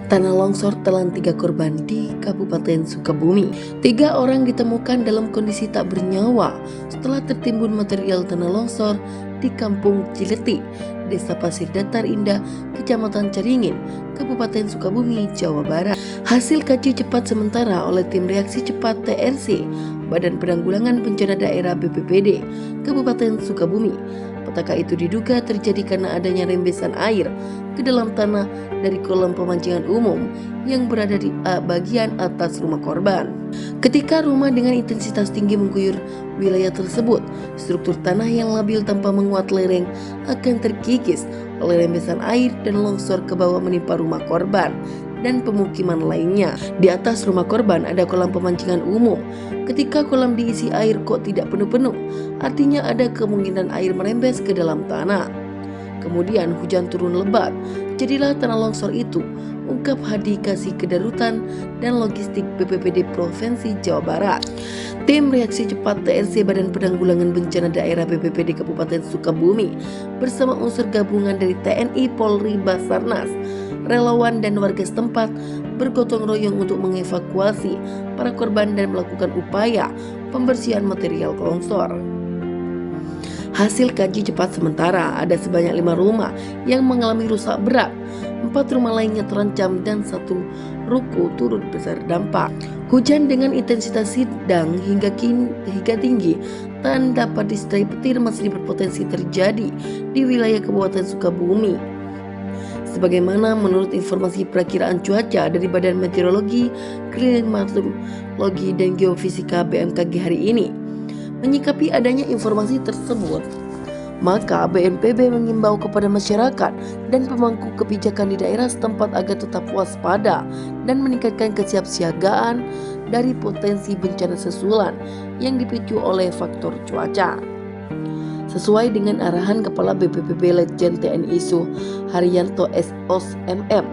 Tanah longsor telan 3 korban di Kabupaten Sukabumi. 3 orang ditemukan dalam kondisi tak bernyawa setelah tertimbun material tanah longsor di Kampung Cileti, Desa Pasir Datar Indah, Kecamatan Caringin, Kabupaten Sukabumi, Jawa Barat. Hasil kaji cepat sementara oleh tim reaksi cepat TRC, Badan Penanggulangan Bencana Daerah BPBD, Kabupaten Sukabumi. Petaka itu diduga terjadi karena adanya rembesan air ke dalam tanah dari kolam pemancingan umum yang berada di bagian atas rumah korban. Ketika rumah dengan intensitas tinggi mengguyur wilayah tersebut, struktur tanah yang labil tanpa menguat lereng akan terkikis oleh rembesan air dan longsor ke bawah menimpa rumah korban dan pemukiman lainnya. Di atas rumah korban ada kolam pemancingan umum. Ketika kolam diisi air kok tidak penuh-penuh, artinya ada kemungkinan air merembes ke dalam tanah. Kemudian hujan turun lebat, jadilah tanah longsor itu, ungkap Hadi Kasih Kedarutan dan Logistik BPBD Provinsi Jawa Barat. Tim reaksi cepat TRC Badan Penanggulangan Bencana Daerah BPBD Kabupaten Sukabumi bersama unsur gabungan dari TNI, Polri, Basarnas, relawan dan warga setempat bergotong royong untuk mengevakuasi para korban dan melakukan upaya pembersihan material longsor. Hasil kaji cepat sementara ada sebanyak 5 rumah yang mengalami rusak berat, 4 rumah lainnya terancam dan 1 ruko turut besar dampak. Hujan dengan intensitas sedang hingga tinggi tak dapat disertai petir masih berpotensi terjadi di wilayah Kabupaten Sukabumi. Sebagaimana menurut informasi perakiraan cuaca dari Badan Meteorologi, Klimatologi dan Geofisika BMKG hari ini. Menyikapi adanya informasi tersebut, maka BNPB mengimbau kepada masyarakat dan pemangku kebijakan di daerah setempat agar tetap waspada dan meningkatkan kesiapsiagaan dari potensi bencana susulan yang dipicu oleh faktor cuaca. Sesuai dengan arahan Kepala BPBD Letjen TNI Suharyanto SOSMM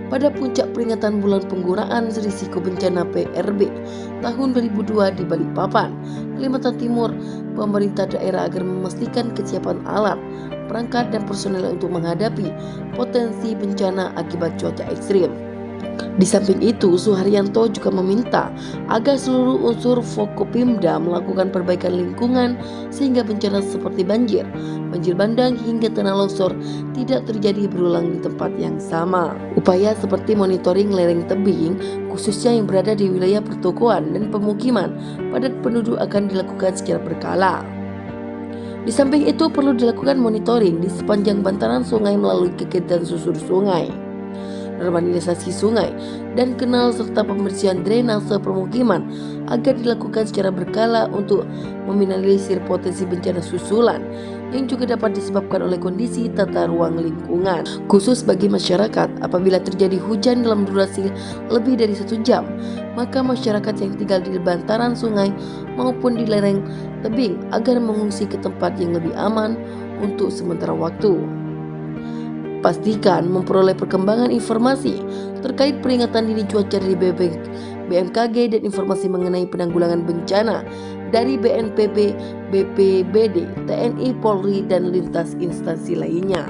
pada puncak peringatan bulan penggunaan risiko bencana PRB tahun 2002 di Balikpapan, Kalimantan Timur, pemerintah daerah agar memastikan kesiapan alat, perangkat dan personel untuk menghadapi potensi bencana akibat cuaca ekstrim. Di samping itu, Suharyanto juga meminta agar seluruh unsur Forkopimda melakukan perbaikan lingkungan sehingga bencana seperti banjir bandang hingga tanah longsor tidak terjadi berulang di tempat yang sama. Upaya seperti monitoring lereng tebing khususnya yang berada di wilayah pertokoan dan pemukiman padat penduduk akan dilakukan secara berkala. Di samping itu perlu dilakukan monitoring di sepanjang bantaran sungai melalui kegiatan susur sungai, normalisasi sungai dan kanal serta pembersihan drainase permukiman agar dilakukan secara berkala untuk meminimalisir potensi bencana susulan yang juga dapat disebabkan oleh kondisi tata ruang lingkungan. Khusus bagi masyarakat, apabila terjadi hujan dalam durasi lebih dari 1 jam, maka masyarakat yang tinggal di bantaran sungai maupun di lereng tebing agar mengungsi ke tempat yang lebih aman untuk sementara waktu. Pastikan memperoleh perkembangan informasi terkait peringatan dini cuaca dari BMKG dan informasi mengenai penanggulangan bencana dari BNPB, BPBD, TNI, Polri, dan lintas instansi lainnya.